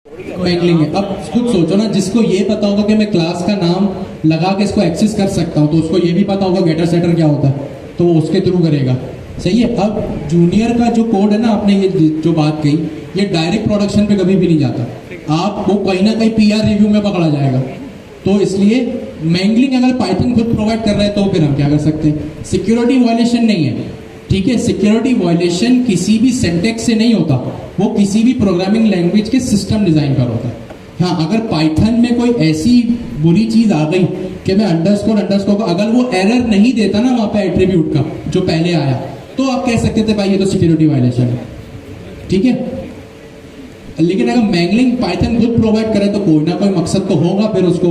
Mangling है। अब खुद सोचो ना, जिसको ये पता होगा कि मैं क्लास का नाम लगा के इसको एक्सेस कर सकता हूँ, तो उसको ये भी पता होगा गेटर सेटर क्या होता है, तो वो उसके थ्रू करेगा। सही है। अब जूनियर का जो कोड है ना, आपने ये जो बात कही, ये डायरेक्ट प्रोडक्शन पे कभी भी नहीं जाता। आप वो कहीं ना कहीं पीआर रिव्यू में पकड़ा जाएगा। तो इसलिए मैंगलिंग अगर पाइथन खुद प्रोवाइड कर रहा है तो फिर हम क्या कर सकते हैं। सिक्योरिटी वायलेशन नहीं है, ठीक है। सिक्योरिटी वायलेशन किसी भी सिंटैक्स से नहीं होता, वो किसी भी प्रोग्रामिंग लैंग्वेज के सिस्टम डिजाइन पर होता है। हाँ, अगर पाइथन में कोई ऐसी बुरी चीज आ गई कि मैं अंडरस्कोर अगर वो एरर नहीं देता ना वहां पे एट्रीब्यूट का जो पहले आया, तो आप कह सकते थे भाई ये तो सिक्योरिटी वायलेशन है, ठीक है। लेकिन अगर मैंगलिंग पाइथन खुद प्रोवाइड करे तो कोई ना कोई मकसद तो होगा फिर उसको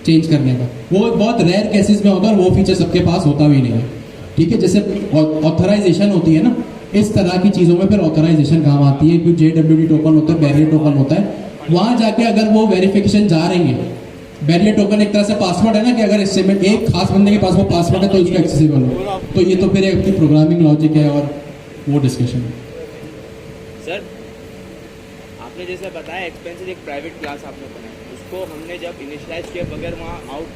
चेंज करने का। वो बहुत रेयर केसेस में होता है और वो फीचर सबके पास होता भी नहीं है, ठीक है। जैसे ऑथराइजेशन होती है ना, इस तरह की चीज़ों में फिर ऑथराइजेशन काम आती है। कोई JWT टोकन होता है, बैरियर टोकन होता है, वहाँ जाके अगर वो वेरिफिकेशन जा रही है। बैरियर टोकन एक तरह से पासवर्ड है ना, कि अगर इससे में एक खास बंदे के पास वो पासवर्ड है तो उसको एक्सेसिबल हो, तो ये तो फिर एक प्रोग्रामिंग लॉजिक है और वो डिस्कशन है। सर, आपने जैसे बताया एक्सपेंसेस एक प्राइवेट क्लास आपने बनाया, उसको हमने जब इनिशियलाइज किया बगैर वहाँ आउट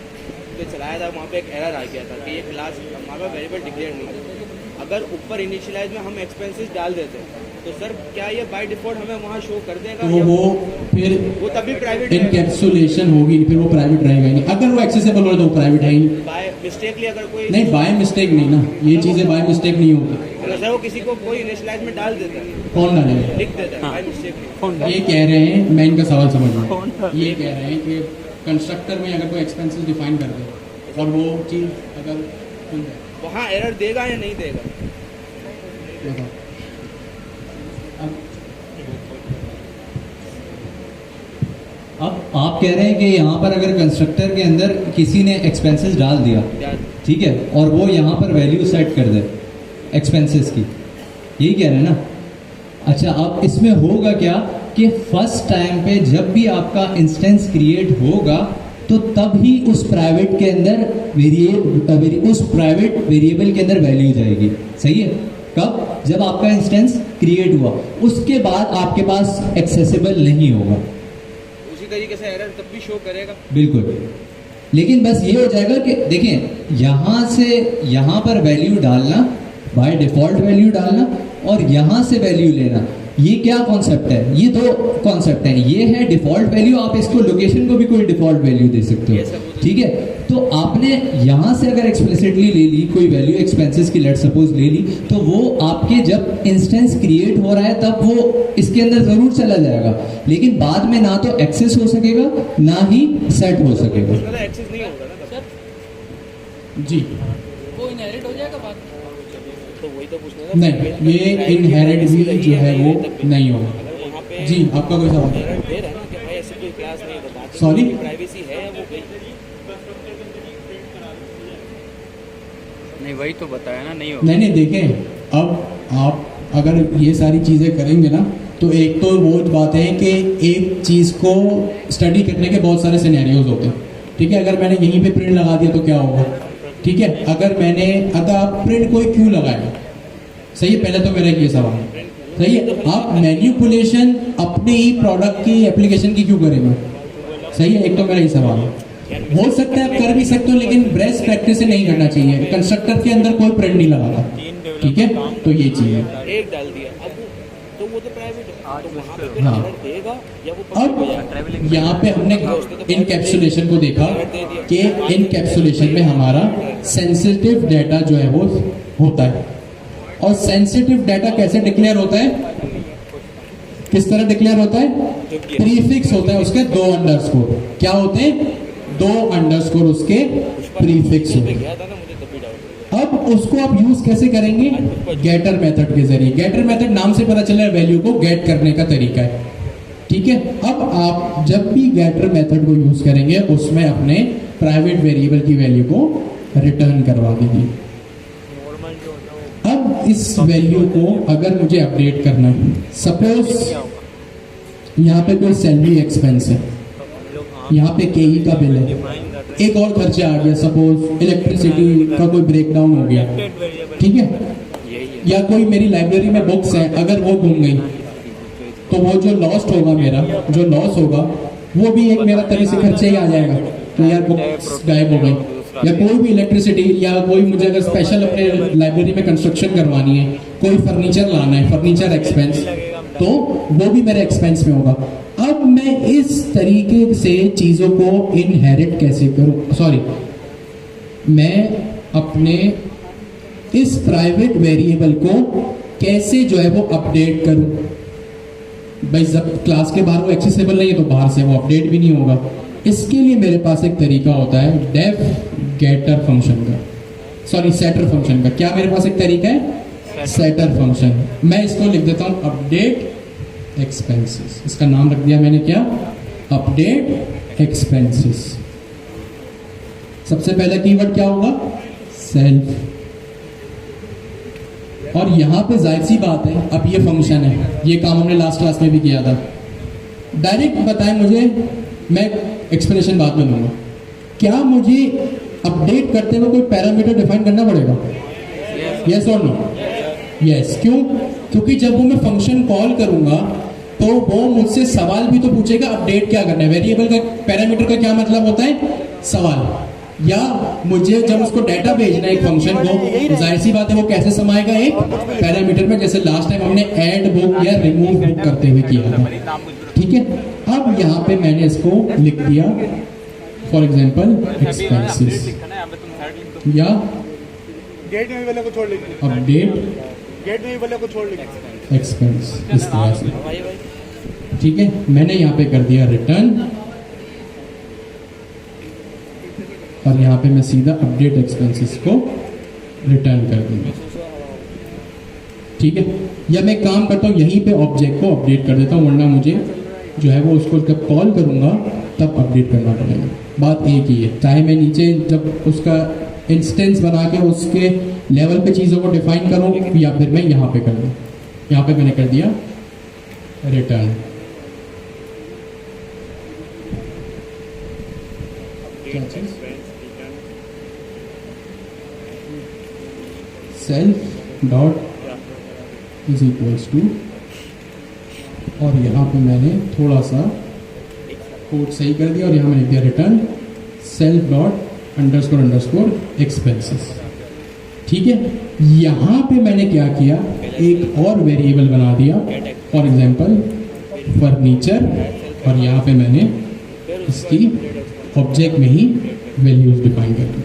पे चलाया था, वहाँ पे एक एरर आ गया था कि ये क्लास हमारा वेरिएबल डिक्लेयर नहीं है। अगर ऊपर इनिशियलाइज में हम एक्सपेंसेस डाल देते हैं तो सर क्या ये बाय डिफॉल्ट हमें वहाँ शो कर देगा? तो वो फिर वो तभी प्राइवेट इनकैप्सुलेशन होगी, फिर वो प्राइवेट रहेगा ही नहीं। अगर वो एक्सेसिबल हो तो वो प्राइवेट है ही नहीं। बाय मिस्टेकली अगर कोई नहीं, बाय मिस्टेक नहीं ना, ये चीजें बाय मिस्टेक नहीं होती। अगर सर वो किसी को कोई इनिशियलाइज में डाल देता है, कौन डालेगा? लिख देता है बाय मिस्टेक। ये कह रहे हैं, मैं इनका सवाल समझ रहा हूँ। ये कह रहे हैं कि कंस्ट्रक्टर में अगर कोई एक्सपेंसेस डिफाइन कर दे और वो चीज अगर खुल जाए, वहाँ एरर देगा या नहीं देगा? अब आप कह रहे हैं कि यहाँ पर अगर कंस्ट्रक्टर के अंदर किसी ने एक्सपेंसेस डाल दिया, ठीक है, और वो यहाँ पर वैल्यू सेट कर दे एक्सपेंसेस की, यही कह रहे हैं ना? अच्छा, अब इसमें होगा क्या कि फर्स्ट टाइम पे जब भी आपका इंस्टेंस क्रिएट होगा तो तब ही उस प्राइवेट के अंदर उस प्राइवेट वेरिएबल के अंदर वैल्यू जाएगी। सही है? कब? जब आपका इंस्टेंस क्रिएट हुआ, उसके बाद आपके पास एक्सेसिबल नहीं होगा। उसी तरीके से एरर तब भी शो करेगा। बिल्कुल, लेकिन बस ये हो जाएगा कि देखें, यहाँ से यहाँ पर वैल्यू डालना, बाय डिफॉल्ट वैल्यू डालना और यहाँ से वैल्यू लेना, ये क्या कॉन्सेप्ट है? ये दो कॉन्सेप्ट है। ये है डिफॉल्ट वैल्यू, आप इसको लोकेशन को भी कोई डिफॉल्ट वैल्यू दे सकते हो, ठीक है। तो आपने यहाँ से अगर एक्सप्लिसिटली ले ली कोई वैल्यू एक्सपेंसेस की, लेट सपोज ले ली, तो वो आपके जब इंस्टेंस क्रिएट हो रहा है तब वो इसके अंदर जरूर चला जाएगा, लेकिन बाद में ना तो एक्सेस हो सकेगा ना ही सेट हो सकेगा। एक्सेस नहीं होगा ना सर? जी, वो इनहेरिट हो जाएगा बाद में। तो वही तो पूछना था। नहीं, ये इनहेरिट भी जो है वो नहीं होगा। जी, आपका कोई सवाल? दे रहा है ना कि भाई ऐसी कोई क्लास नहीं है, तो सॉरी, प्राइवेसी है या वो गई? नहीं, वही तो बताया ना, नहीं होगा। नहीं देखें, अब आप अगर ये सारी चीज़ें करेंगे ना, तो एक तो वो बात है कि एक चीज़ को स्टडी करने के बहुत सारे सिनेरियोज होते हैं, ठीक है। अगर मैंने यहीं पे प्रिंट लगा दिया तो क्या होगा, ठीक है। अगर आप प्रिंट कोई क्यों लगाए, सही है, पहले तो मेरा ये सवाल है, सही है। आप मैनिपुलेशन अपने ही प्रोडक्ट की एप्लीकेशन की क्यों करेंगे, सही है, एक तो मेरा ही सवाल है। हो सकता है आप कर भी सकते हो, लेकिन बेस्ट प्रैक्टिस से नहीं करना चाहिए। कंस्ट्रक्टर के अंदर कोई प्रिंट नहीं लगाता, ठीक है, तो ये चीज़ है। एक डाल दिया, अब तो वो तो प्राइवेट है, तो वहाँ पे हाँ। एरर देगा या वो अब यहाँ पे हमने इनकैप्सुलेशन को देखा कि इनकैप्सुलेशन में हमारा सेंसिटिव डाटा जो है वो होता है। और सेंसिटिव डाटा कैसे डिक्लेयर होता है, किस तरह डिक्लेयर होता है? प्रीफिक्स होता है उसके 2 अंडरस्कोर। क्या होते हैं? 2 अंडरस्कोर उसके प्रीफिक्स होते हैं। अब उसको आप यूज कैसे करेंगे? गेटर मेथड के जरिए। गेटर मेथड नाम से पता चला है वैल्यू को गेट करने का तरीका है, ठीक है। अब आप जब भी गेटर मेथड को यूज करेंगे, उसमें अपने प्राइवेट वेरिएबल की वैल्यू को रिटर्न करवा दीजिए। अब इस वैल्यू को अगर मुझे अपडेट करना है, सपोज यहाँ पे कोई सैलरी एक्सपेंस है, यहाँ पे केई का बिल है, एक और खर्चा आ गया, सपोज इलेक्ट्रिसिटी का कोई ब्रेकडाउन हो गया, ठीक है, या कोई मेरी लाइब्रेरी में बुक्स है, अगर वो गुम गई, तो वो जो लॉस्ट होगा मेरा, जो लॉस होगा वो भी एक मेरा तरह से खर्चा ही आ जाएगा। तो यार बुक्स गायब हो गई, या कोई भी इलेक्ट्रिसिटी, या कोई मुझे अगर स्पेशल अपने लाइब्रेरी में कंस्ट्रक्शन करवानी है, कोई फर्नीचर लाना है, फर्नीचर एक्सपेंस, तो वो भी मेरे एक्सपेंस में होगा। अब मैं इस तरीके से चीज़ों को इनहेरिट कैसे करूं, सॉरी, मैं अपने इस प्राइवेट वेरिएबल को कैसे जो है वो अपडेट करूं। भाई जब क्लास के बाहर वो एक्सेसिबल नहीं है तो बाहर से वो अपडेट भी नहीं होगा। इसके लिए मेरे पास एक तरीका होता है डेफ गेटर फंक्शन का, सॉरी सेटर फंक्शन का। क्या मेरे पास एक तरीका है? Setter function. मैं इसको लिख देता हूं अपडेट एक्सपेंसेस। इसका नाम रख दिया मैंने क्या? Update expenses. सबसे पहला कीवर्ड क्या होगा? सेल्फ। और यहां पे जाहिर सी बात है, अब ये फंक्शन है, ये काम हमने लास्ट क्लास में भी किया था। डायरेक्ट बताएं मुझे, मैं एक्सप्लेनेशन बाद में दूंगा, क्या मुझे अपडेट करते हुए कोई पैरामीटर डिफाइन करना पड़ेगा? यस और नो? यस। क्यों? क्योंकि जब वो मैं फंक्शन कॉल करूंगा तो वो मुझसे सवाल भी तो पूछेगा अपडेट क्या करना है। वेरिएबल का, पैरामीटर का क्या मतलब होता है? सवाल। या मुझे जब उसको डाटा भेजना है एक फंक्शन को, जाहिर सी बात है वो कैसे समाएगा? एक पैरामीटर में, जैसे लास्ट टाइम हमने ऐड बुक या रिमूव बुक करते हुए किया था। ठीक है, अब यहाँ पे मैंने इसको लिख दिया फॉर एग्जांपल एक्सपेंसेस, या गेट में वाले को छोड़ लेंगे, अपडेट गेट में वाले को छोड़ लेंगे एक्सपेंस, इस तरह से। ठीक है, मैंने यहाँ पे कर दिया रिटर्न, और यहाँ पे मैं सीधा अपडेट एक्सपेंसेस को रिटर्न कर दूंगा। ठीक है, या मैं काम करता हूँ यहीं पे ऑब्जेक्ट को अपडेट कर देता हूँ, वरना मुझे जो है वो उसको जब कॉल करूँगा तब अपडेट करना पड़ेगा। बात एक ही है, चाहे मैं नीचे जब उसका इंस्टेंस बना के उसके लेवल पे चीज़ों को डिफाइन करूँ, या फिर मैं यहाँ पे कर दूँ। यहाँ पे मैंने कर दिया रिटर्न। क्या चीज़? Self dot is equals to, और यहाँ पे मैंने थोड़ा सा कोड सही कर दिया, और यहाँ मैंने दिया return self dot underscore underscore expenses. ठीक है, यहाँ पे मैंने क्या किया, एक और वेरिएबल बना दिया, फॉर एग्जांपल फर्नीचर, और यहाँ पे मैंने इसकी ऑब्जेक्ट में ही वैल्यूज डिफाइन कर दी।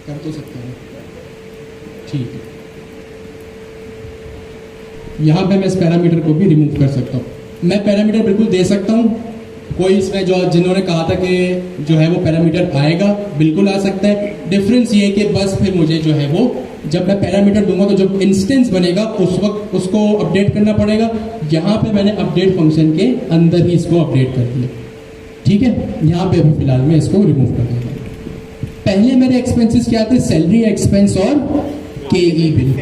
कर तो सकते हैं, ठीक है। यहाँ पे मैं इस पैरामीटर को भी रिमूव कर सकता हूँ। मैं पैरामीटर बिल्कुल दे सकता हूँ, कोई इसमें जो जिन्होंने कहा था कि जो है वो पैरामीटर आएगा, बिल्कुल आ सकता है। डिफरेंस ये है कि बस फिर मुझे जो है वो जब मैं पैरामीटर दूंगा तो जब इंस्टेंस बनेगा उस वक्त उसको अपडेट करना पड़ेगा। यहाँ पे मैंने अपडेट फंक्शन के अंदर ही इसको अपडेट कर दिया। ठीक है, यहाँ पे अभी फिलहाल मैं इसको रिमूव कर दूंगा। पहले मेरे एक्सपेंसेस क्या थे? सैलरी एक्सपेंस और केई बिल।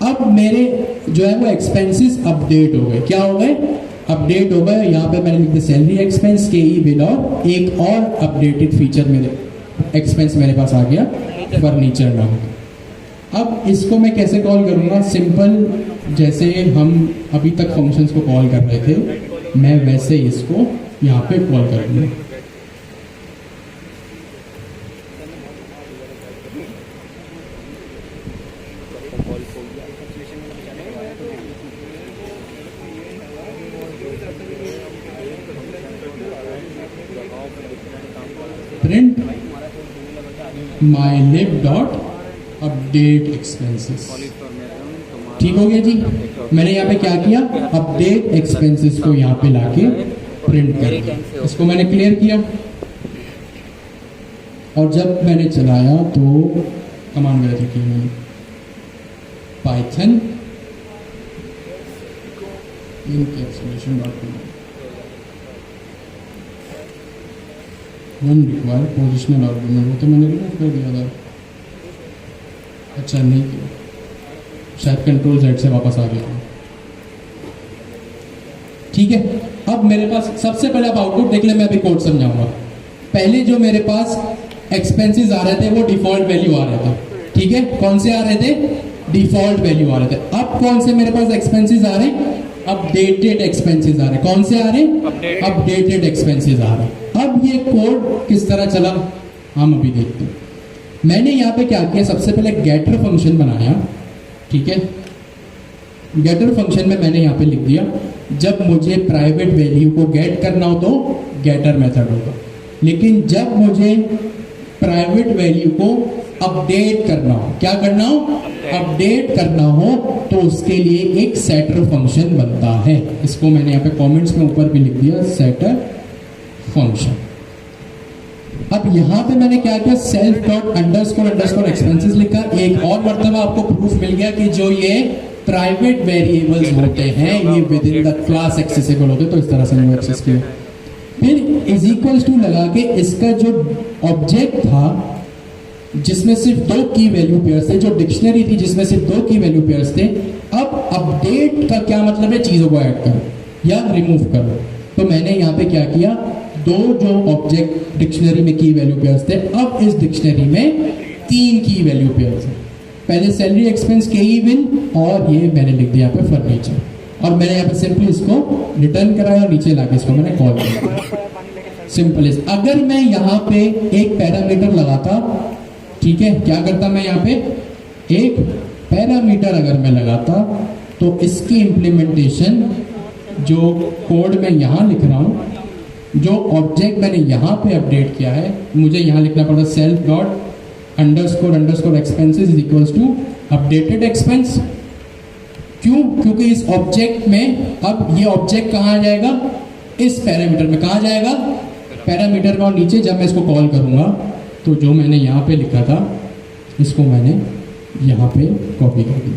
अब मेरे जो है वो एक्सपेंसेस अपडेट हो गए। क्या हो गए? अपडेट हो गए। यहाँ पे मैंने लिख दिया सैलरी एक्सपेंस, केई बिल, और एक और अपडेटेड फीचर मेरे एक्सपेंस मेरे पास आ गया, फर्नीचर नाम का। अब इसको मैं कैसे कॉल करूँगा? सिंपल, जैसे हम अभी तक फंक्शंस को कॉल कर रहे थे, मैं वैसे इसको यहाँ पे कॉल कर दूँगा। Print mylib dot update expenses. ठीक हो गया जी। मैंने यहाँ पे क्या किया? अपडेट एक्सपेंसेस को यहाँ पे लाके प्रिंट कर दिया। इसको मैंने क्लियर किया, और जब मैंने चलाया तो कमांड मेरा लिखी है Python encapsulation dot one require positional argument. वो तो मैंने रिमूव कर दिया था। अच्छा, नहीं किया, शायद कंट्रोल जेड से वापस आ गया। ठीक है, अब मेरे पास सबसे पहले आप आउटपुट देख ले, मैं अभी कोड समझाऊंगा। पहले जो मेरे पास एक्सपेंसेस आ रहे थे वो डिफॉल्ट वैल्यू आ रहा था। ठीक है, कौन से आ रहे थे? डिफॉल्ट वैल्यू आ रहे थे। अब कौन से मेरे पास एक्सपेंसेस आ रहे हैं? अपडेटेड एक्सपेंसेस आ रहे हैं। कौन से आ रहे हैं? अपडेटेड एक्सपेंसेस आ रहे हैं। अब ये कोड किस तरह चला हम अभी देखते हैं। मैंने यहाँ पे क्या किया, सबसे पहले गेटर फंक्शन बनाया, ठीक है। गेटर फंक्शन में मैंने यहाँ पे लिख दिया जब मुझे प्राइवेट वैल्यू को गेट करना हो तो गेटर मेथड होगा, लेकिन जब मुझे प्राइवेट वैल्यू को अपडेट करना हो, क्या करना हो? अपडेट करना हो, तो उसके लिए एक सेटर फंक्शन बनता है। इसको मैंने यहाँ पे कमेंट्स में ऊपर भी लिख दिया, सेटर फंक्शन। अब यहाँ पे मैंने क्या किया, सेल्फ डॉट अंडरस्कोर एक्सपेंसेस लिखा। एक और मर्तबा आपको प्रूफ मिल गया कि जो ये प्राइवेट वेरिएबल्स होते हैं ये with in the class accessible होते हैं, तो इस तरह से मैंने एक्सेस किया। फिर इज इक्वल्स टू लगा के इसका जो ऑब्जेक्ट था जिसमें सिर्फ 2 की वैल्यू पेयर्स थे, जो डिक्शनरी थी जिसमें सिर्फ 2 की वैल्यू पेयर्स थे, अब अपडेट का क्या मतलब है? चीजों को ऐड करो या रिमूव करो। तो मैंने यहाँ पे क्या किया, 2 जो ऑब्जेक्ट डिक्शनरी में की वैल्यू पेयर्स थे, अब इस डिक्शनरी में 3 की वैल्यू पेयर्स है। पहले सैलरी एक्सपेंस के इवन, और ये मैंने लिख दिया यहाँ पे फर्नीचर, और मैंने यहाँ पे सिंपली इसको रिटर्न कराया और नीचे लाके इसको मैंने कॉल किया। Simple is. अगर मैं यहाँ पे एक पैरामीटर लगाता, ठीक है, क्या करता मैं यहाँ पे एक पैरामीटर अगर मैं लगाता, तो इसकी इम्प्लीमेंटेशन जो कोड मैं यहाँ लिख रहा हूँ, जो ऑब्जेक्ट मैंने यहाँ पे अपडेट किया है, मुझे यहाँ लिखना पड़ता self dot underscore expenses is equals to updated expense. क्यों? क्योंकि इस ऑब्जेक्ट में अब ये ऑब्जेक्ट कहाँ आ जाएगा? इस पैरामीटर में। कहाँ जाएगा? पैरामीटर में। और नीचे जब मैं इसको कॉल करूँगा तो जो मैंने यहाँ पे लिखा था इसको मैंने यहाँ पे कॉपी कर दी।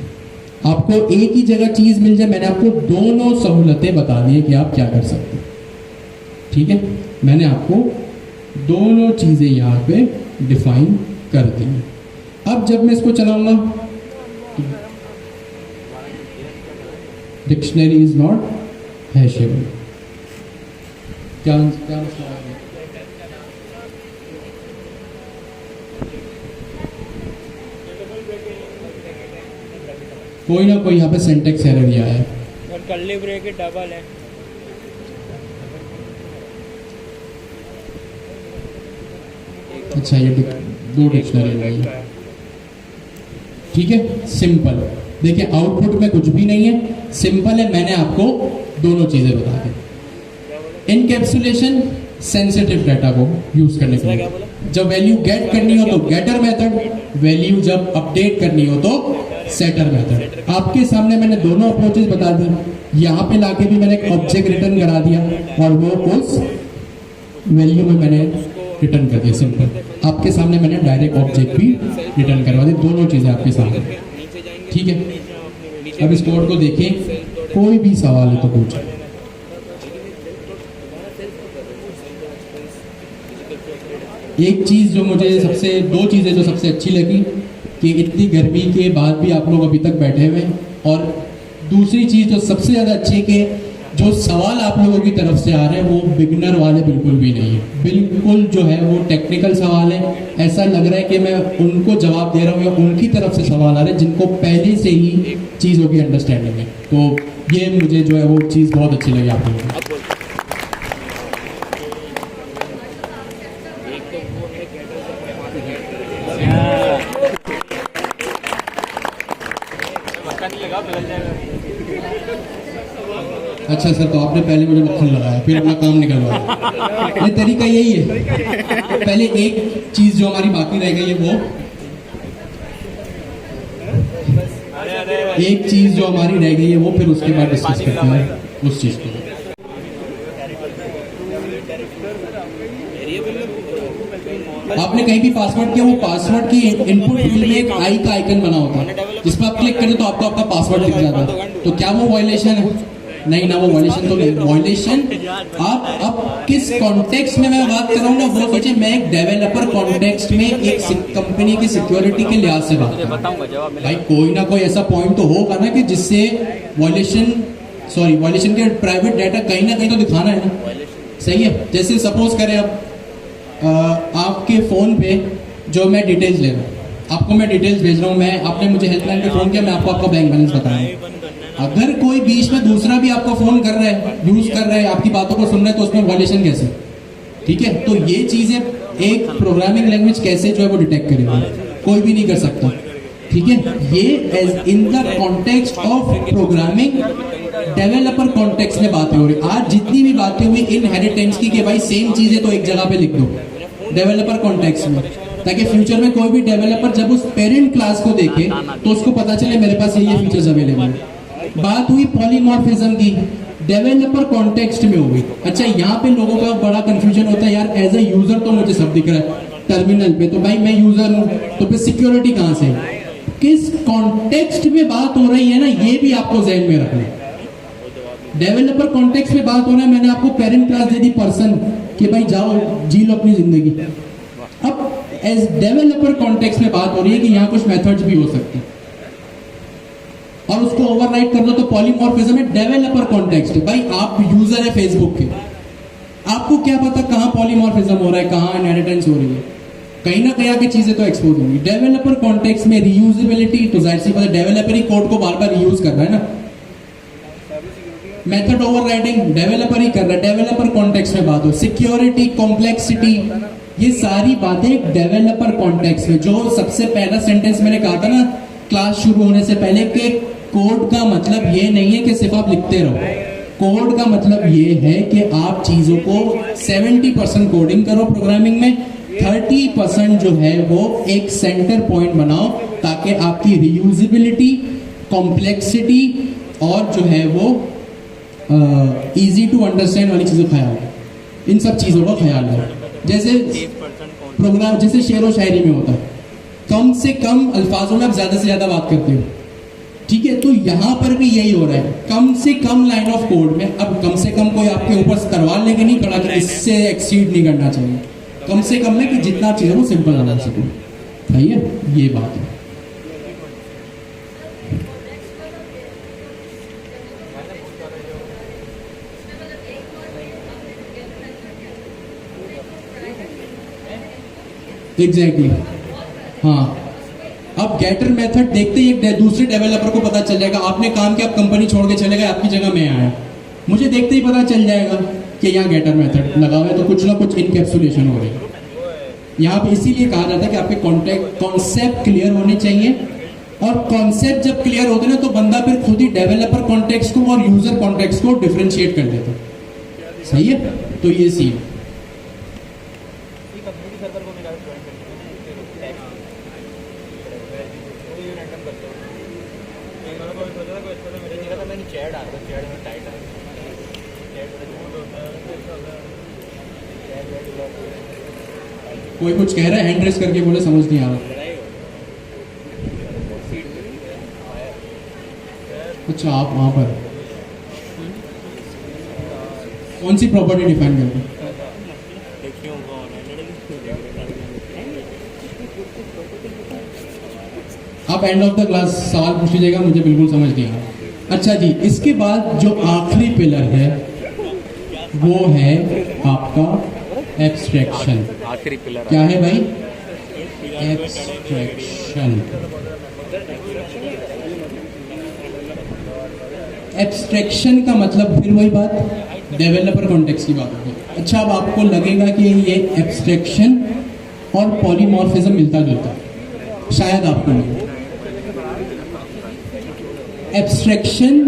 आपको एक ही जगह चीज़ मिल जाए, मैंने आपको दोनों सहूलतें बता दी कि आप क्या कर सकते हैं, ठीक है। मैंने आपको दोनों चीज़ें यहाँ पे डिफाइन कर दी। अब जब मैं इसको चलाऊंगा, डिक्शनरी इज नॉट हैशेबल। क्या मसला है? कोई ना कोई यहाँ पे सिंटेक्स एरर दिया है। और कर्ली ब्रैकेट डबल है। अच्छा, ये 2 डिक्शनरी है, ठीक है। सिंपल। देखिए आउटपुट में कुछ भी नहीं है, सिंपल है। मैंने आपको दोनों चीजें बता दी। इनकैप्सुलेशन सेंसिटिव डाटा को यूज करने के लिए, जब वैल्यू गेट करनी हो तो गेटर मेथड, वैल्यू जब अपडेट करनी हो तो सेटर मेथड। आपके सामने मैंने दोनों अप्रोचेस बता दी। यहाँ पे लाके भी मैंने एक ऑब्जेक्ट रिटर्न करा दिया और वो उस वैल्यू में मैंने रिटर्न कर दिया। सिंपल। आपके सामने मैंने डायरेक्ट ऑब्जेक्ट भी रिटर्न करवा दी। दोनों चीज़ें आपके सामने, ठीक है। अब इस कोड को देखें, कोई भी सवाल है तो पूछें। एक चीज़ जो मुझे सबसे, 2 चीज़ें जो सबसे अच्छी लगी कि इतनी गर्मी के बाद भी आप लोग अभी तक बैठे हुए हैं, और दूसरी चीज़ जो सबसे ज़्यादा अच्छी है कि जो सवाल आप लोगों की तरफ से आ रहे हैं वो बिगनर वाले बिल्कुल भी नहीं है, बिल्कुल जो है वो टेक्निकल सवाल है। ऐसा लग रहा है कि मैं उनको जवाब दे रहा हूँ या उनकी तरफ से सवाल आ रहे हैं जिनको पहले से ही चीज़ों की अंडरस्टैंडिंग है। तो ये मुझे जो है वो चीज़ बहुत अच्छी लगी आप लोगों को। अच्छा सर, तो आपने पहले मुझे मक्खन लगाया फिर अपना काम निकलवाया। ये तरीका यही है। पहले एक चीज जो हमारी बाकी रह गई है वो, एक चीज जो हमारी रह गई है वो फिर उसके बाद डिस्कस करते हैं उस चीज को। आपने कहीं भी पासवर्ड किया, वो पासवर्ड की इनपुट फील्ड में एक आई का आइकन बना होता है, जिस पर आप क्लिक करें तो आपको आपका पासवर्ड दिख जाता है। तो क्या वो वायलेशन है? नहीं ना, वो वायलेशन तो नहीं। वायलेशन आप किस कॉन्टेक्स्ट में मैं बात कर रहा हूँ ना, वो सोचिए। मैं एक डेवलपर कॉन्टेक्स्ट में एक कंपनी की सिक्योरिटी के लिहाज से बात कर रहा हूँ। भाई कोई ना कोई ऐसा पॉइंट तो होगा ना कि जिससे वायलेशन के प्राइवेट डाटा कहीं ना कहीं तो दिखाना है ना, सही है। जैसे सपोज करें अब आपके फ़ोन पे जो मैं डिटेल्स ले रहा हूँ, आपको मैं डिटेल्स भेज रहा हूँ, मैं आपने मुझे हेल्पलाइन पे फ़ोन किया, मैं आपको आपका बैंक बैलेंस बताऊँ। अगर कोई बीच में दूसरा भी आपको फ़ोन कर रहा है, यूज़ कर रहा है, आपकी बातों को सुन रहा है, तो उसमें वॉयलेशन कैसे? ठीक है, तो ये चीज़ें एक प्रोग्रामिंग लैंग्वेज कैसे जो है वो डिटेक्ट करेगा, कोई भी नहीं कर सकता। ठीक है, ये in the context of programming developer context में बातें हो रही। आज जितनी भी बातें हुई इनहेरिटेंस की कि भाई सेम चीज़ें तो एक जगह पे लिख दो डेवलपर कॉन्टेक्स्ट में, ताकि फ्यूचर में कोई भी डेवलपर जब उस पेरेंट क्लास को देखे तो उसको पता चले मेरे पास ये फीचर्स अवेलेबल है। बात हुई पॉलीमॉर्फिज्म की, डेवलपर कॉन्टेक्स्ट में होगी। अच्छा, यहाँ पे लोगों का बड़ा कंफ्यूजन होता है, यार एज ए यूजर तो मुझे सब दिख रहा है टर्मिनल पे, तो भाई मैं यूजर हूँ, तो फिर सिक्योरिटी कहाँ से? किस कॉन्टेक्स्ट में बात हो रही है ना, ये भी आपको ज़हन में रखना है। डेवलपर कॉन्टेक्स्ट में बात हो रहा है, मैंने आपको parent class they the person कि भाई जाओ जी लो अपनी जिंदगी। अब एज डेवलपर कॉन्टेक्स्ट में बात हो रही है कि यहाँ कुछ मेथड्स भी हो सकते हैं और उसको ओवरराइड कर लो, तो पॉलीमॉर्फिज्म में डेवलपर कॉन्टेक्स्ट है। भाई आप यूजर है फेसबुक के, आपको क्या पता कहाँ पॉलीमॉर्फिज्म हो रहा है, कहाँ इनहेरिटेंस हो रही है, कहीं ना कहीं आके चीजें तो एक्सपोज होंगी। डेवलपर कॉन्टेक्स्ट में रीयूजेबिलिटी, तो जाहिर सी बात है डेवलपर ही कोड को बार बार रीयूज कर रहा है ना। मेथड ओवरराइडिंग डेवलपर ही कर रहा है, डेवलपर कॉन्टेक्स्ट में बात हो। सिक्योरिटी, कॉम्प्लेक्सिटी, ये सारी बातें डेवलपर कॉन्टेक्स्ट में। जो सबसे पहला सेंटेंस मैंने कहा था ना क्लास शुरू होने से पहले, कि कोड का मतलब ये नहीं है कि सिर्फ आप लिखते रहो। कोड का मतलब ये है कि आप चीजों को 70% कोडिंग करो प्रोग्रामिंग में, 30% जो है वो एक सेंटर पॉइंट बनाओ, ताकि आपकी रीयूजेबिलिटी, कॉम्प्लेक्सिटी और जो है वो इजी टू अंडरस्टैंड वाली चीज़ों का ख्याल है। इन सब चीज़ों का ख्याल है। जैसे प्रोग्राम, जैसे शेर व शायरी में होता है, कम से कम अल्फाजों में आप ज़्यादा से ज़्यादा बात करते हो। ठीक है, तो यहाँ पर भी यही हो रहा है, कम से कम लाइन ऑफ कोड में। अब कम से कम कोई आपके ऊपर तलवार लेके नहीं खड़ा कि इससे एक्सीड नहीं करना चाहिए, कम से कम में कि जितना चीज़ है वो सिंपल बना सको। सही है, ये बात है। एग्जैक्टली हाँ। अब गेटर मेथड देखते ही एक दूसरे डेवलपर को पता चल जाएगा, आपने काम किया, आप कंपनी छोड़ के चले गए, आपकी जगह मैं आया, मुझे देखते ही पता चल जाएगा कि यहाँ गेटर मेथड लगा हुआ है, तो कुछ ना कुछ इनकैप्सुलेशन हो रही है यहाँ पे। इसीलिए कहा जाता है कि आपके कॉन्सेप्ट क्लियर होने चाहिए, और कॉन्सेप्ट जब क्लियर होते हैं ना तो बंदा फिर खुद ही डेवलपर कॉन्टेक्स्ट को और यूजर कॉन्टेक्स्ट को डिफरेंशिएट कर देता है। सही है, तो ये सीन। कोई कुछ कह रहा है, हैंड रेस करके बोले, समझ नहीं आ रहा। अच्छा, आप वहां पर कौन सी प्रॉपर्टी डिफाइन करते हैं? आप एंड ऑफ द क्लास सवाल पूछ लीजिएगा, मुझे बिल्कुल समझ नहीं आ रहा। अच्छा जी, इसके बाद जो आखिरी पिलर है वो है आपका एब्स्ट्रैक्शन। आखिरी पिलर क्या है भाई? एब्स्ट्रैक्शन। एब्स्ट्रैक्शन का मतलब फिर वही बात, डेवलपर कॉन्टेक्स्ट की बात होगी। अच्छा, अब आपको लगेगा कि ये एब्स्ट्रैक्शन और पॉलीमॉर्फिज्म मिलता जुलता, शायद आपको नहीं। एब्स्ट्रैक्शन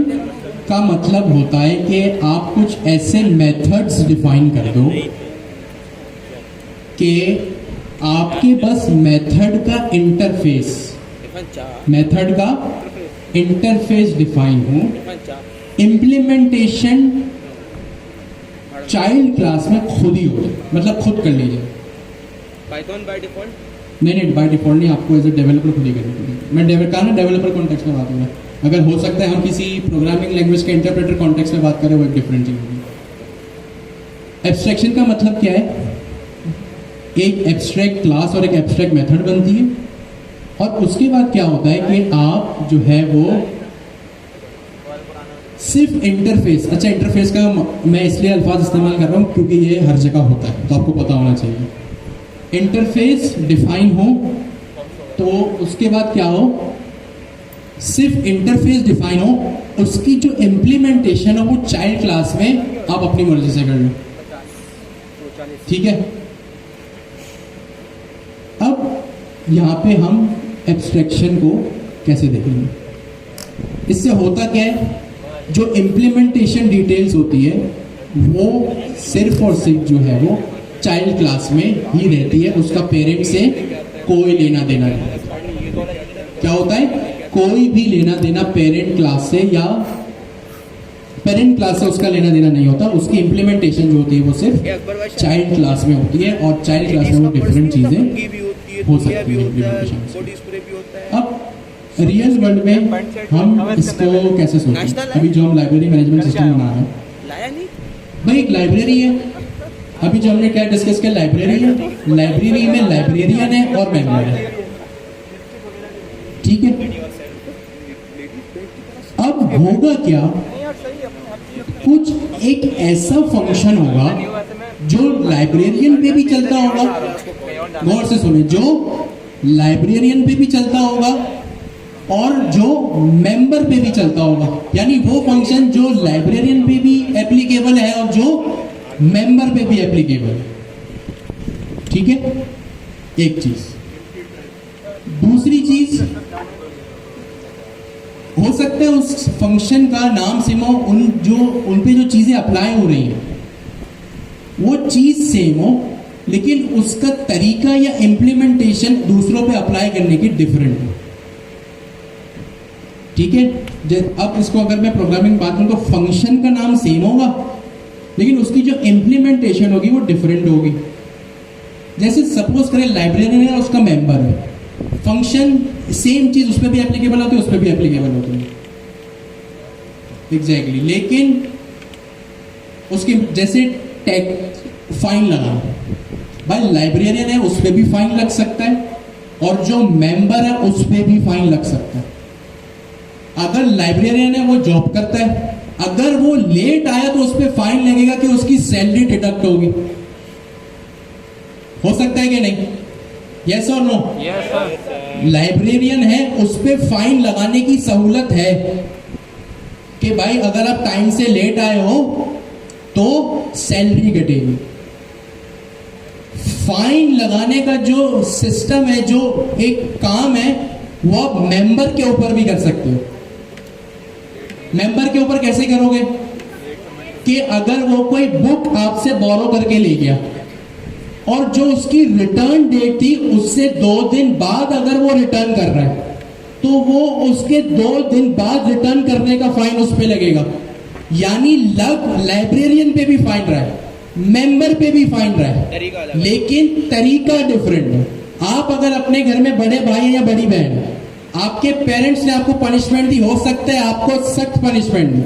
का मतलब होता है कि आप कुछ ऐसे मेथड्स डिफाइन कर दो कि आपके बस मेथड का इंटरफेस डिफाइन हो, इम्प्लीमेंटेशन चाइल्ड क्लास में खुद ही हो जाए, मतलब खुद कर लीजिए। पाइथन बाय डिफॉल्ट नहीं, बाय डिफॉल्ट नहीं, आपको एज ए डेवलपर खुद ही करनी पड़ेगी। मैं डेवलपर कॉन्टेक्स्ट में बात हो रहा है। अगर हो सकता है हम किसी प्रोग्रामिंग लैंग्वेज के इंटरप्रेटर कॉन्टेक्स्ट में बात करें, वो एक डिफरेंट चीज होगी। एब्स्ट्रैक्शन का मतलब क्या है? एक एब्स्ट्रैक्ट क्लास और एक एब्स्ट्रैक्ट मेथड बनती है, और उसके बाद क्या होता है कि आप जो है वो सिर्फ इंटरफेस। अच्छा, इंटरफेस का मैं इसलिए अल्फाज इस्तेमाल कर रहा हूँ क्योंकि ये हर जगह होता है, तो आपको पता होना चाहिए। इंटरफेस डिफाइन हो तो उसके बाद क्या हो, सिर्फ इंटरफेस डिफाइन हो, उसकी जो इम्प्लीमेंटेशन हो वो चाइल्ड क्लास में आप अपनी मर्जी से कर लो, ठीक है। अब यहाँ पे हम एब्स्ट्रैक्शन को कैसे देखेंगे, इससे होता क्या है, जो इम्प्लीमेंटेशन डिटेल्स होती है वो सिर्फ और सिर्फ जो है वो चाइल्ड क्लास में ही रहती है, उसका पेरेंट से कोई लेना देना नहीं। क्या होता है, कोई भी लेना देना पेरेंट क्लास से या पेरेंट क्लास से उसका लेना देना नहीं होता, उसकी इम्प्लीमेंटेशन जो होती है वो सिर्फ चाइल्ड क्लास में होती है, और चाइल्ड क्लास में वो डिफरेंट चीजें हो सकती है इम्प्लीमेंटेशन। अब रियल वर्ल्ड में हम इसको कैसे सोचें, अभी जो हम लाइब्रेरी मैनेजमेंट सिस्टम बना रहे हैं, भाई एक लाइब्रेरी है, अभी जो हमने क्या डिस्कस किया, लाइब्रेरी है, लाइब्रेरी में लाइब्रेरियन है और मेंबर है, ठीक है। अब होगा क्या, कुछ एक ऐसा फंक्शन होगा जो लाइब्रेरियन पे भी चलता होगा, गौर से सुने, जो लाइब्रेरियन पे भी चलता होगा और जो मेंबर पे भी चलता होगा, यानी वो फंक्शन जो लाइब्रेरियन पे भी एप्लीकेबल है और जो मेंबर पे भी एप्लीकेबल है, ठीक है, एक चीज। दूसरी चीज हो सकता है उस फंक्शन का नाम सिमो, उन पे जो चीजें अप्लाई हो रही हैं वो चीज सेम हो, लेकिन उसका तरीका या इम्प्लीमेंटेशन दूसरों पे अप्लाई करने की डिफरेंट हो, ठीक है। अब इसको अगर मैं प्रोग्रामिंग बात करूं तो फंक्शन का नाम सेम होगा लेकिन उसकी जो इम्प्लीमेंटेशन होगी वो डिफरेंट होगी। जैसे सपोज करें लाइब्रेरियन है और उसका मेंबर है, फंक्शन सेम चीज उस पर भी एप्लीकेबल होती है, उस पर भी एप्लीकेबल होती है, एग्जैक्टली। लेकिन उसकी जैसे टैग फाइन लगाना, भाई लाइब्रेरियन है उस पर भी फाइन लग सकता है और जो मेंबर है उस पर भी फाइन लग सकता है। अगर लाइब्रेरियन है वो जॉब करता है, अगर वो लेट आया तो उस पर फाइन लगेगा कि उसकी सैलरी डिडक्ट होगी, हो सकता है कि नहीं, यस और नो? Yes sir. लाइब्रेरियन है उस पर फाइन लगाने की सहूलत है कि भाई अगर आप टाइम से लेट आए हो तो सैलरी घटेगी। फाइन लगाने का जो सिस्टम है, जो एक काम है, वो आप मेंबर के ऊपर भी कर सकते हो। मेंबर के ऊपर कैसे करोगे कि अगर वो कोई बुक आपसे बोरो करके ले गया और जो उसकी रिटर्न डेट थी उससे 2 दिन बाद अगर वो रिटर्न कर रहा है तो वो उसके 2 दिन बाद रिटर्न करने का फाइन उस पे लगेगा। यानी लाइब्रेरियन पे भी फाइन रहा है, मेंबर पे भी फाइन रहा है, लेकिन तरीका डिफरेंट है। आप अगर अपने घर में बड़े भाई या बड़ी बहन है, आपके पेरेंट्स ने आपको पनिशमेंट दी, हो सकता है आपको सख्त पनिशमेंट दी,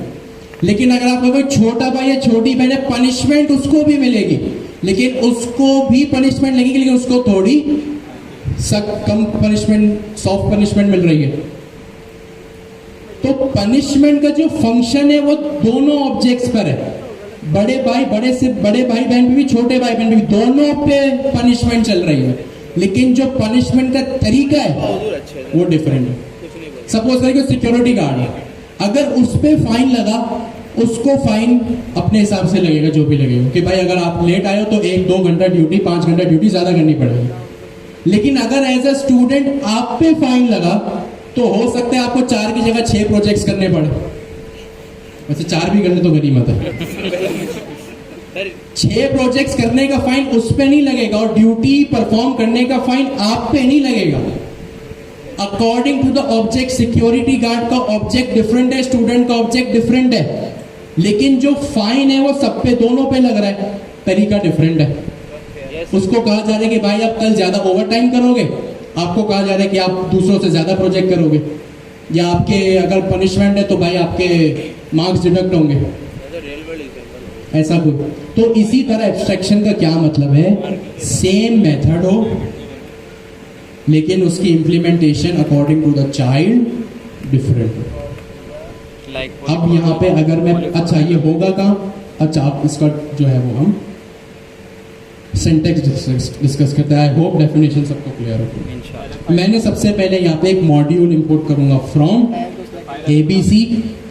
लेकिन अगर आपका कोई छोटा भाई या छोटी बहन है, पनिशमेंट उसको भी मिलेगी, लेकिन उसको भी पनिशमेंट लगेगी, लेकिन उसको थोड़ी सख्त कम पनिशमेंट, सॉफ्ट पनिशमेंट मिल रही है। तो पनिशमेंट का जो फंक्शन है वो दोनों ऑब्जेक्ट्स पर है, बड़े भाई बहन पे भी, छोटे भाई बहन पे भी, दोनों पे पनिशमेंट चल रही है, लेकिन जो पनिशमेंट का तरीका है वो डिफरेंट है। सपोज करें कि सिक्योरिटी गार्ड है, अगर उस पे फाइन लगा, उसको फाइन अपने हिसाब से लगेगा, जो भी लगेगा, कि भाई अगर आप लेट आए हो तो 1-2 घंटा ड्यूटी, 5 घंटा ड्यूटी ज्यादा करनी पड़ेगी। लेकिन अगर एज अ स्टूडेंट आप पे फाइन लगा तो हो सकता है आपको 4 की जगह 6 प्रोजेक्ट्स करने पड़े। वैसे 4 भी करने तो गनीमत है। 6 प्रोजेक्ट्स करने का फाइन उस पे नहीं लगेगा और ड्यूटी परफॉर्म करने का फाइन आप पे नहीं लगेगा। According to the object, security guard का ऑब्जेक्ट डिफरेंट है, स्टूडेंट का ऑब्जेक्ट डिफरेंट है, लेकिन जो फाइन है वो सब पे, दोनों पे लग रहा है, तरीका डिफरेंट है। उसको कहा जा रहा है कि भाई आप कल ज्यादा ओवर टाइम करोगे, आपको कहा जा रहा है कि आप दूसरों से ज्यादा प्रोजेक्ट करोगे, या आपके अगर पनिशमेंट है तो भाई आपके मार्क्स डिडक्ट होंगे, ऐसा कुछ। तो इसी तरह एब्स्ट्रैक्शन का क्या मतलब है, सेम मेथड हो लेकिन उसकी implementation according to the child different हो। अब यहाँ पे अगर मैं, अच्छा ये होगा कहाँ, अच्छा आप इसका जो है वो हम सिंटेक्स डिस्कस करते हैं। आई होप डेफिनेशन सबको क्लियर हो। इंशाल्लाह। मैंने सबसे पहले यहाँ पे एक मॉड्यूल इंपोर्ट करूंगा फ्रॉम एबीसी।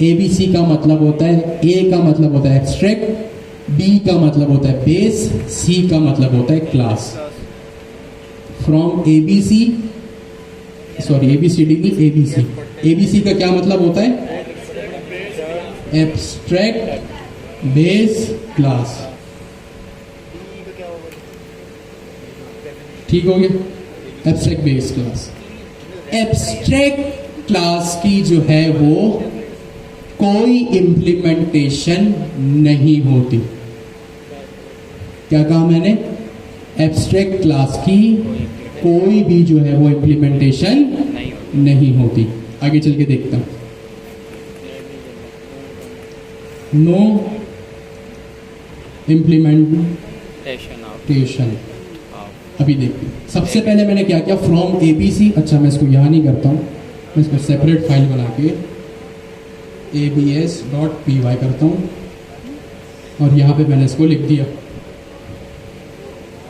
एबीसी का मतलब होता है, ए का मतलब होता है एब्स्ट्रैक्ट, बी का मतलब होता है बेस, सी का मतलब होता है class. From ABC, sorry ABCD नहीं, एबीसी। एबीसी का क्या मतलब होता है? Abstract base class. ठीक हो गया? Abstract base class. Abstract class की जो है वो कोई इम्प्लीमेंटेशन नहीं होती। क्या कहा मैंने? एब्स्ट्रैक्ट क्लास की कोई भी जो है वो इम्प्लीमेंटेशन नहीं होती। आगे चल के देखता हूं। No implementation. अभी देखते हैं। सबसे पहले मैंने क्या किया, फ्रॉम एबीसी। अच्छा मैं इसको यहाँ नहीं करता हूँ, मैं इसको सेपरेट फाइल बना के abs.py करता हूँ और यहाँ पे मैंने इसको लिख दिया।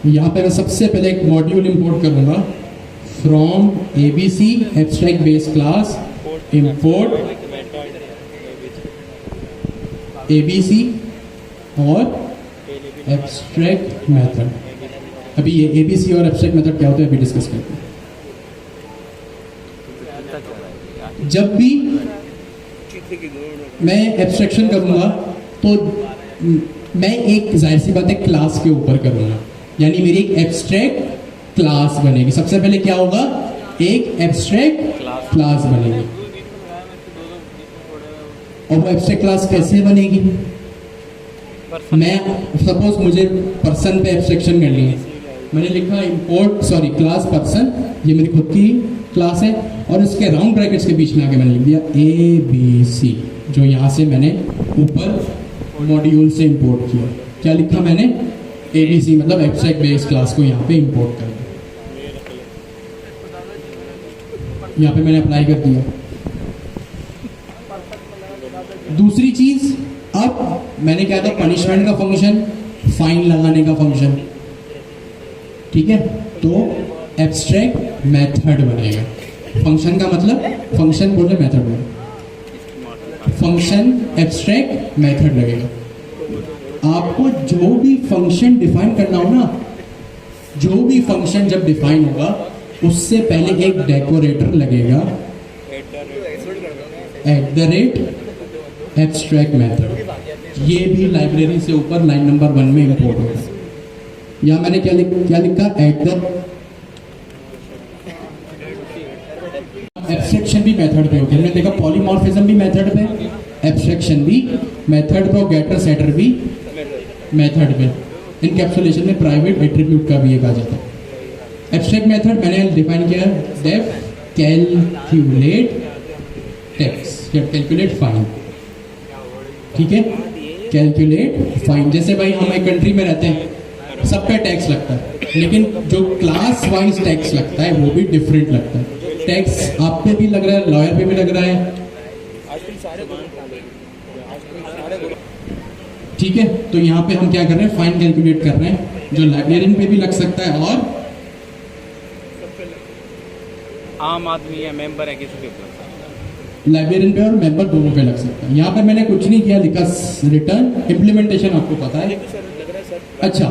यहाँ पे मैं सबसे पहले एक मॉड्यूल इंपोर्ट करूँगा from ABC abstract base class import ABC और एब्स्ट्रैक्ट मेथड। अभी ये एबीसी और एब्स्ट्रैक्ट मेथड क्या होता है अभी डिस्कस करते हैं। जब भी मैं एब्स्ट्रैक्शन करूंगा तो मैं एक जाहिर सी बात है क्लास के ऊपर करूंगा, यानी मेरी एक एब्स्ट्रैक्ट क्लास बनेगी। सबसे पहले क्या होगा, एक एब्स्ट्रैक्ट क्लास बनेगी। और वो एब्स्ट्रैक्ट क्लास कैसे बनेगी? मैं सपोज मुझे पर्सन पे एब्स्ट्रैक्शन करनी है, मैंने लिखा इंपोर्ट सॉरी क्लास पर्सन, ये मेरी खुद की क्लास है और इसके राउंड ब्रैकेट्स के बीच में आके मैंने लिख दिया ए बी सी, जो यहाँ से मैंने ऊपर मॉड्यूल से इंपोर्ट किया। क्या लिखा मैंने? ए बी सी, मतलब एब्स्ट्रैक्ट बेस क्लास को यहाँ पे इंपोर्ट कर दिया। यहाँ पे मैंने अप्लाई कर दिया। दूसरी चीज, अब मैंने क्या था, पनिशमेंट का फंक्शन, फाइन लगाने का फंक्शन, ठीक है, तो एब्स्ट्रैक्ट मेथड बनेगा। फंक्शन का मतलब, फंक्शन बोले मेथड बोले, फंक्शन एब्स्ट्रैक्ट मेथड लगेगा। आपको जो भी फंक्शन डिफाइन करना हो ना, जो भी फंक्शन जब डिफाइन होगा उससे पहले एक डेकोरेटर लगेगा, @एब्स्ट्रैक्ट मेथड। ये भी लाइब्रेरी से ऊपर लाइन नंबर 1 में इंपोर्ट होगा। यहाँ मैंने क्या लिखा, एब्स्ट्रैक्शन भी मेथड पे होते हैं। मैंने देखा पॉलीमॉर्फिज्म भी मेथड पे, एब्स्ट्रैक्शन भी मेथड पे, गेटर सेटर भी मेथड पे। इनकैप्सुलेशन में प्राइवेट एट्रीब्यूट का भी एक आ जाता है। एब्स्ट्रैक्ट मेथड मैंने डिफाइन किया, डेफ कैलकुलेट टेक्स्ट या कैलकुलेट फाइन, ठीक है, कैलकुलेट फाइन। जैसे भाई हम एक कंट्री में रहते हैं, सब पे टैक्स लगता है, लेकिन जो क्लास वाइज टैक्स लगता है वो भी डिफरेंट लगता है। टैक्स आप पे भी लग रहा है, लॉयर पे भी लग रहा है, ठीक है। तो यहाँ पे हम क्या कर रहे हैं, फाइन कैलकुलेट कर रहे हैं, जो लाइब्रेरियन पे भी लग सकता है और आम आदमी है, मेंबर है, किसी के लाइब्रेरियन पे और मेंबर दोनों पे लग सकता है। यहाँ पे मैंने कुछ नहीं किया, लिखा रिटर्न। इम्प्लीमेंटेशन आपको पता है। अच्छा,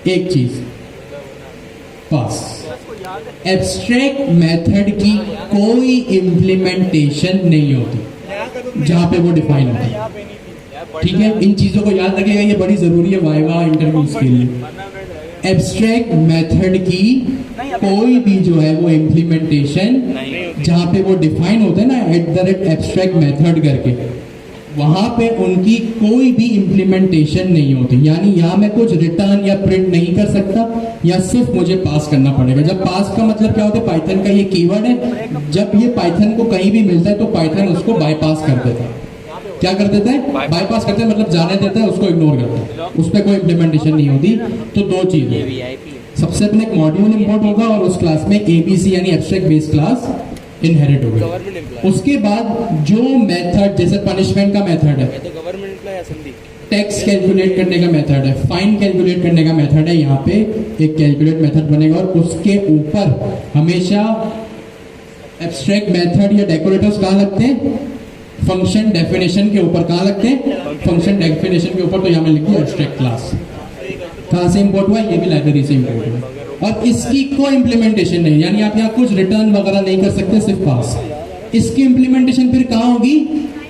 एक चीज पास, एब्स्ट्रैक्ट मेथड की कोई इम्प्लीमेंटेशन नहीं होती जहाँ पे वो डिफाइन होता है, ठीक है। इन चीजों को याद रखिएगा, ये बड़ी जरूरी है वाइवा इंटरव्यूज के लिए। एब्स्ट्रैक्ट मेथड की कोई भी जो है वो इम्प्लीमेंटेशन जहाँ पे वो डिफाइन होता है ना @एब्स्ट्रैक्ट मेथड करके, वहां पे उनकी कोई भी इम्प्लीमेंटेशन नहीं होती। यानी यहाँ मैं कुछ रिटर्न या प्रिंट नहीं कर सकता, या सिर्फ मुझे पास करना पड़ेगा। जब पास का मतलब क्या होता है, पाइथन का ये कीवर्ड है, जब ये पाइथन को कहीं भी मिलता है तो पाइथन उसको बाईपास कर देता है। क्या कर देता है? बाईपास करते हैं, मतलब जाने देता है, उसको इग्नोर करता है, उस पर कोई इम्प्लीमेंटेशन नहीं होती। तो दो चीजें, सबसे पहले एक मॉड्यूल इंपोर्ट होगा और उस क्लास में एबीसी यानी एब्स्ट्रैक्ट बेस क्लास इनहेरिट होगा। उसके बाद जो मेथड, जैसे पनिशमेंट का मेथड है, तो गवर्नमेंट एम्प्लॉय या संधि टेक्स्ट कैलकुलेट करने का मेथड है, फाइन कैलकुलेट करने का मेथड है। यहाँ पे एक कैलकुलेट मेथड बनेगा और उसके ऊपर हमेशा एब्स्ट्रैक्ट मेथड या डेकोरेटर्स कहाँ लगते हैं? फंक्शन डेफिनेशन के ऊपर। कहाँ लगते हैं? फंक्शन डेफिनेशन के ऊपर। तो यहाँ में लिख दिया एब्स्ट्रैक्ट क्लास। कहाँ से इंपोर्ट हुआ? ये भी लाइब्रेरी से इंपोर्ट हुआ। और इसकी कोई इम्प्लीमेंटेशन नहीं, यानी आप यहाँ कुछ रिटर्न वगैरह नहीं कर सकते, सिर्फ पास। इसकी इम्प्लीमेंटेशन फिर कहाँ होगी?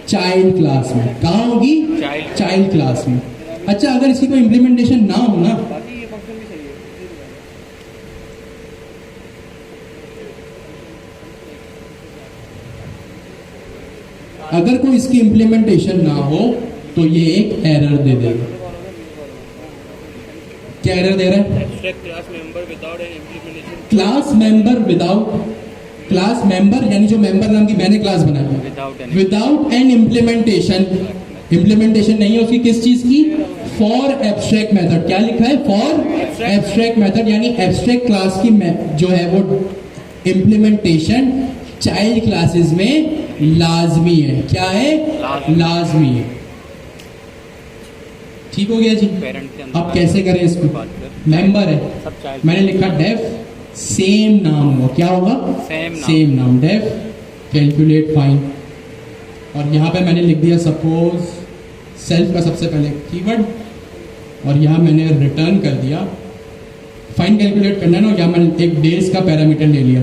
चाइल्ड क्लास में। कहाँ होगी? चाइल्ड क्लास में। अच्छा, अगर इसकी कोई इम्प्लीमेंटेशन ना हो ना, अगर कोई इसकी इम्प्लीमेंटेशन ना हो तो ये एक एरर दे देगा। क्या एरर दे रहा है? Abstract class member without an implementation. Class member without, class member यानी जो मेंबर नाम की मैंने क्लास बनाई है, विदाउट एन इम्प्लीमेंटेशन। इम्प्लीमेंटेशन नहीं है उसकी, किस चीज की? For abstract method. क्या लिखा है? फॉर एब्स्ट्रैक्ट मेथड, यानी एब्स्ट्रैक्ट क्लास की जो है वो इम्प्लीमेंटेशन चाइल्ड क्लासेस में लाजमी है। क्या है? लाजमी है। ठीक हो गया जी। अब कैसे करें इसको? मेंबर है, मैंने लिखा डेफ सेम नाम होगा। क्या होगा? सेम नाम। डेफ कैलकुलेट फाइन, और यहाँ पे मैंने लिख दिया सपोज सेल्फ का सबसे पहले कीवर्ड, और यहाँ मैंने रिटर्न कर दिया फाइन कैलकुलेट करना है ना। यहाँ मैंने एक डेज का पैरामीटर ले लिया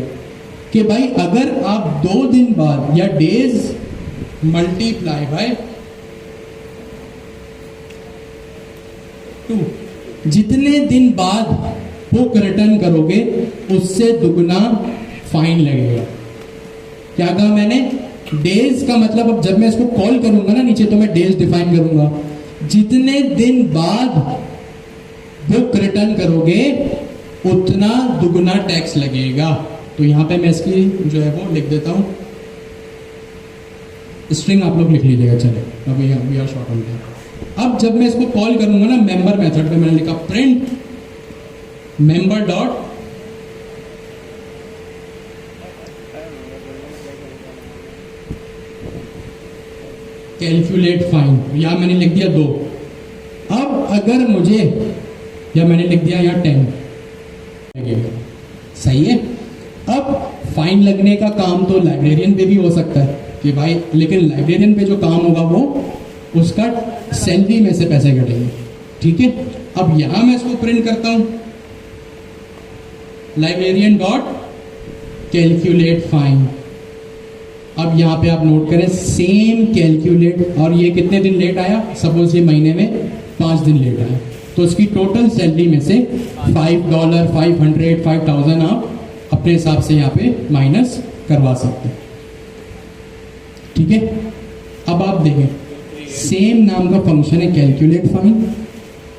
कि भाई अगर आप 2 दिन बाद या डेज मल्टीप्लाई बाय 2, जितने दिन बाद बुक रिटर्न करोगे उससे दुगना फाइन लगेगा। क्या कहा मैंने? डेज का मतलब, अब जब मैं इसको कॉल करूंगा ना नीचे, तो मैं डेज डिफाइन करूंगा। जितने दिन बाद बुक रिटर्न करोगे उतना दुगना टैक्स लगेगा। तो यहां पे मैं इसकी जो है वो लिख देता हूं, स्ट्रिंग आप लोग लिख लीजिएगा। चले अभी we are short on that. अब जब मैं इसको कॉल करूंगा ना मेंबर मेथड पे, मैंने लिखा print member dot calculate fine, यहां मैंने लिख दिया 2। अब अगर मुझे, या मैंने लिख दिया यहाँ 10 लगेगा। सही है। अब फाइन लगने का काम तो लाइब्रेरियन पे भी हो सकता है कि भाई, लेकिन लाइब्रेरियन पे जो काम होगा वो उसका सैलरी में से पैसे कटेंगे। ठीक है। अब यहां मैं इसको प्रिंट करता हूं, लाइब्रेरियन डॉट कैलकुलेट फाइन। अब यहां पे आप नोट करें सेम कैलकुलेट, और ये कितने दिन लेट आया? सपोज ये महीने में 5 दिन लेट आया, तो उसकी टोटल सैलरी में से $5, 500, 5000 आप अपने हिसाब से यहाँ पे माइनस करवा सकते हैं। ठीक है। अब आप देखें, सेम नाम का फंक्शन है कैलकुलेट फाइन,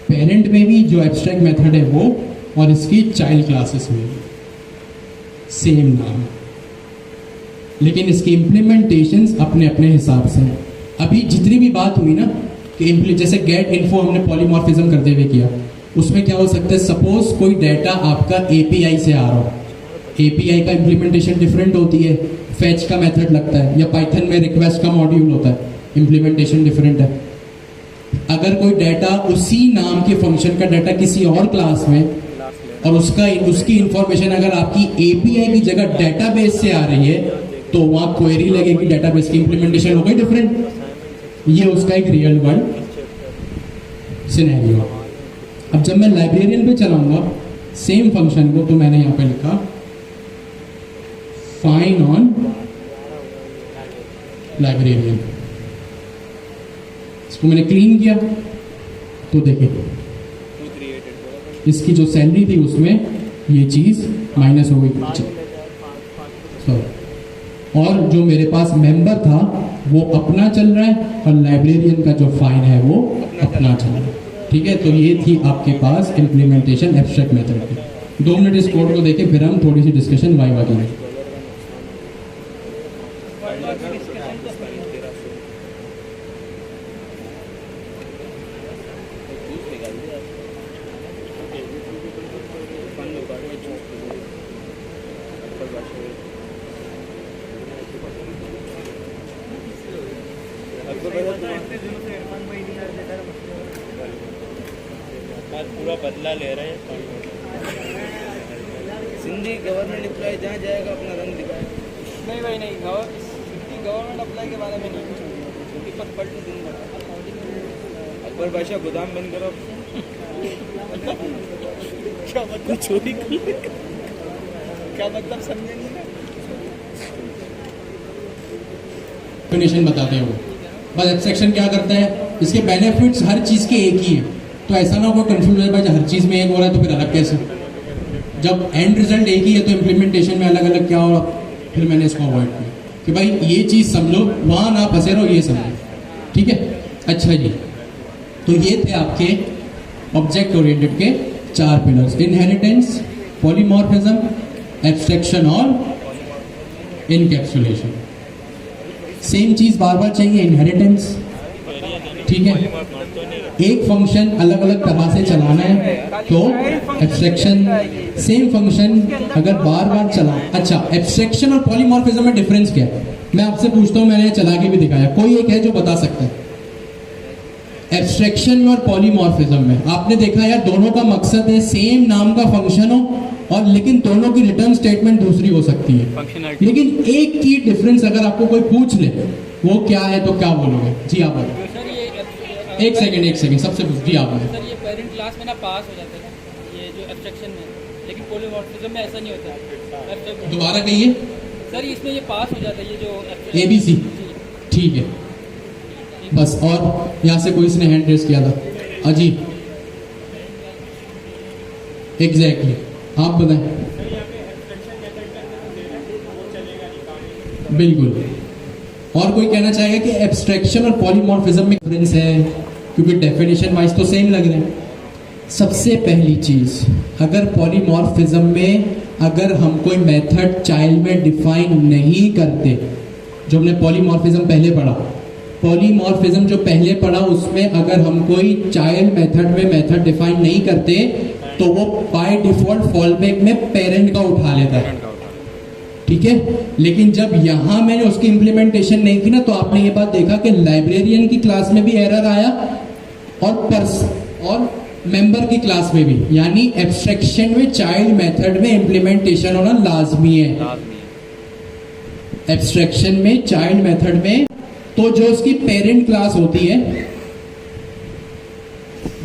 पेरेंट में भी जो एब्स्ट्रैक्ट मेथड है वो, और इसकी चाइल्ड क्लासेस में भी सेम नाम, लेकिन इसकी इम्प्लीमेंटेशंस अपने अपने हिसाब से हैं। अभी जितनी भी बात हुई ना कि जैसे गेट इन्फो हमने पॉलीमॉर्फिज्म करते हुए किया, उसमें क्या हो सकता है? सपोज कोई डाटा आपका एपीआई से आ रहा हो, एपीआई का इम्प्लीमेंटेशन डिफरेंट होती है, फैच का मेथड लगता है, या पाइथन में रिक्वेस्ट का मॉड्यूल होता है, इम्प्लीमेंटेशन डिफरेंट है। अगर कोई डाटा उसी नाम के फंक्शन का डाटा किसी और क्लास में, और उसकी इंफॉर्मेशन अगर आपकी एपीआई की जगह डेटाबेस से आ रही है, तो वहां क्वेरी लगेगी, डेटाबेस की इम्प्लीमेंटेशन हो गई डिफरेंट। ये उसका एक रियल वर्ल्ड सिनेरियो। अब जब मैं लाइब्रेरियन पे चलाऊंगा सेम फंक्शन को, तो मैंने यहां पे लिखा फाइन ऑन लाइब्रेरियन, इसको मैंने क्लीन किया, तो देखिए इसकी जो सैलरी थी उसमें ये चीज माइनस हो गई। और जो मेरे पास मेंबर था वो अपना चल रहा है, और लाइब्रेरियन का जो फाइन है वो अपना चल रहा है। ठीक है। तो ये थी आपके पास इम्प्लीमेंटेशन एब्स्ट्रैक्ट मेथड की। 2 मिनट इस कोड को देखें, फिर हम थोड़ी सी डिस्कशन वाइवा करेंगे। आज पूरा बदला ले रहे हैं सिंधी गवर्नमेंट एम्प्लॉय जहाँ जाएगा अपना रंग दिखाए। नहीं भाई नहीं गवर्नमेंट अप्लाई के बारे में नहीं क्योंकि पर पलट दिन अकबर बादशाह गोदाम बंद करो। क्या मतलब चोरी क्या मतलब समझे नहीं ना। डेफिनेशन बताते हैं वो, बस एब्स्ट्रैक्शन क्या करता है, इसके बेनिफिट्स हर चीज़ के एक ही है, तो ऐसा ना हो कंफ्यूज हो जाए हर चीज़ में एक हो रहा है तो फिर अलग कैसे। जब एंड रिजल्ट एक ही है तो इम्प्लीमेंटेशन में अलग अलग क्या हो, फिर मैंने इसको अवॉइड किया कि भाई ये चीज़ समझो, वहाँ ना फंसे रहो, ये समझो, ठीक है। अच्छा जी, तो ये थे आपके ऑब्जेक्ट ओरिएंटेड के 4 पिलर्स, इनहेरिटेंस, पॉलीमॉर्फिज्म, एब्स्ट्रैक्शन और इनकैप्सुलेशन। सेम चीज़ बार बार चाहिए, इनहेरिटेंस, ठीक है, एक फंक्शन अलग अलग तरह से चलाना है तो एब्स्ट्रैक्शन, सेम फंक्शन अगर बार बार चला। अच्छा, एब्स्ट्रैक्शन और पॉलीमॉर्फिज्म में डिफरेंस क्या है, मैं आपसे पूछता हूँ, मैंने चला के भी दिखाया, कोई एक है जो बता सकता है। एब्स्ट्रैक्शन में और पॉलीमॉर्फिज्म में आपने देखा यार, दोनों का मकसद है सेम नाम का फंक्शन हो, और लेकिन दोनों की रिटर्न स्टेटमेंट दूसरी हो सकती है। लेकिन एक की डिफरेंस अगर आपको कोई पूछ ले वो क्या है तो क्या बोलोगे? जी आप बोलो। सर ये एक सेकंड सबसे जी आप बोलो। सर ये पेरेंट क्लास में ना पास हो जाता है ये जो एब्स्ट्रैक्शन में, लेकिन पॉलीमॉर्फिज्म में ऐसा नहीं होता। दोबारा कहिए। सर इसमें ये पास हो जाता है ये जो ABC, ठीक है बस। और यहाँ से कोई इसने हैंड रेस किया था, अजी एग्जैक्टली, आप बताएं। बिल्कुल, और कोई कहना चाहेगा कि एब्स्ट्रैक्शन और पॉलीमॉर्फिज्म में डिफरेंस है, क्योंकि डेफिनेशन वाइज तो सेम लग रहे हैं। सबसे पहली चीज, अगर पॉलीमॉर्फिज्म में अगर हम कोई मेथड चाइल्ड में डिफाइन नहीं करते, जो हमने पॉलीमॉर्फिज्म पहले पढ़ा, पॉलीमॉर्फिज्म जो पहले पढ़ा उसमें अगर हम कोई चाइल्ड मेथड में मेथड डिफाइन नहीं करते तो वो बाय डिफॉल्ट फॉलबैक में पेरेंट का उठा लेता है, ठीक है। लेकिन जब यहां मैंने उसकी इंप्लीमेंटेशन नहीं की ना, तो आपने ये बात देखा कि लाइब्रेरियन की क्लास में भी एरर आया और मेंबर की क्लास में भी, यानी एब्स्ट्रैक्शन में चाइल्ड मेथड में इंप्लीमेंटेशन होना लाजमी है। एब्स्ट्रैक्शन में चाइल्ड मेथड में तो जो उसकी पेरेंट क्लास होती है,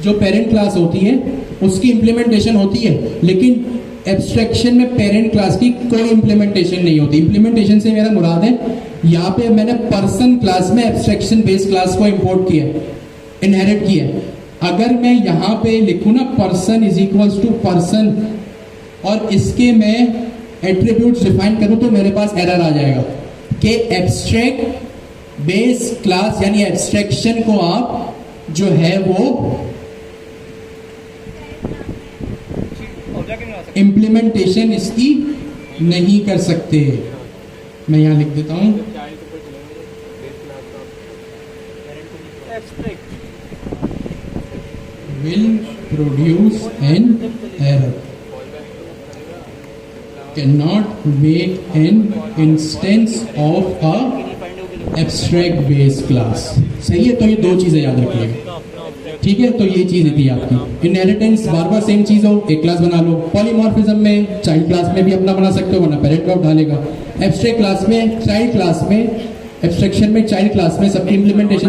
जो पेरेंट क्लास होती है उसकी इंप्लीमेंटेशन होती है, लेकिन एब्स्ट्रैक्शन में पेरेंट क्लास की कोई इंप्लीमेंटेशन नहीं होती। इंप्लीमेंटेशन से मेरा मुराद है, यहाँ पे मैंने पर्सन क्लास में एब्स्ट्रैक्शन बेस्ड क्लास को इंपोर्ट किया, इनहेरिट किया। अगर मैं यहाँ पे लिखूँ ना person is equals to person और इसके मैं एट्रीब्यूट्स डिफाइन करूँ तो मेरे पास एरर आ जाएगा कि एब्स्ट्रैक्ट बेस क्लास, यानी एब्स्ट्रैक्शन को आप जो है वो इम्प्लीमेंटेशन इसकी नहीं कर सकते। मैं यहाँ लिख देता हूँ, will produce an error, cannot make an instance of a abstract base class। सही है, तो ये दो चीजें याद रखिएगा, ठीक है। तो ये चीज थी आपकी इनहेरिटेंस, बार बार सेम चीज हो, एक क्लास बना लो। पॉलीमॉर्फिज्म में चाइल्ड क्लास में भी अपना बना सकते हो, वरना पेरेंट का उठा लेगा। एब्स्ट्रैक्ट क्लास में चाइल्ड क्लास में, एब्स्ट्रैक्शन में चाइल्ड क्लास में सबकी इंप्लीमेंटेशन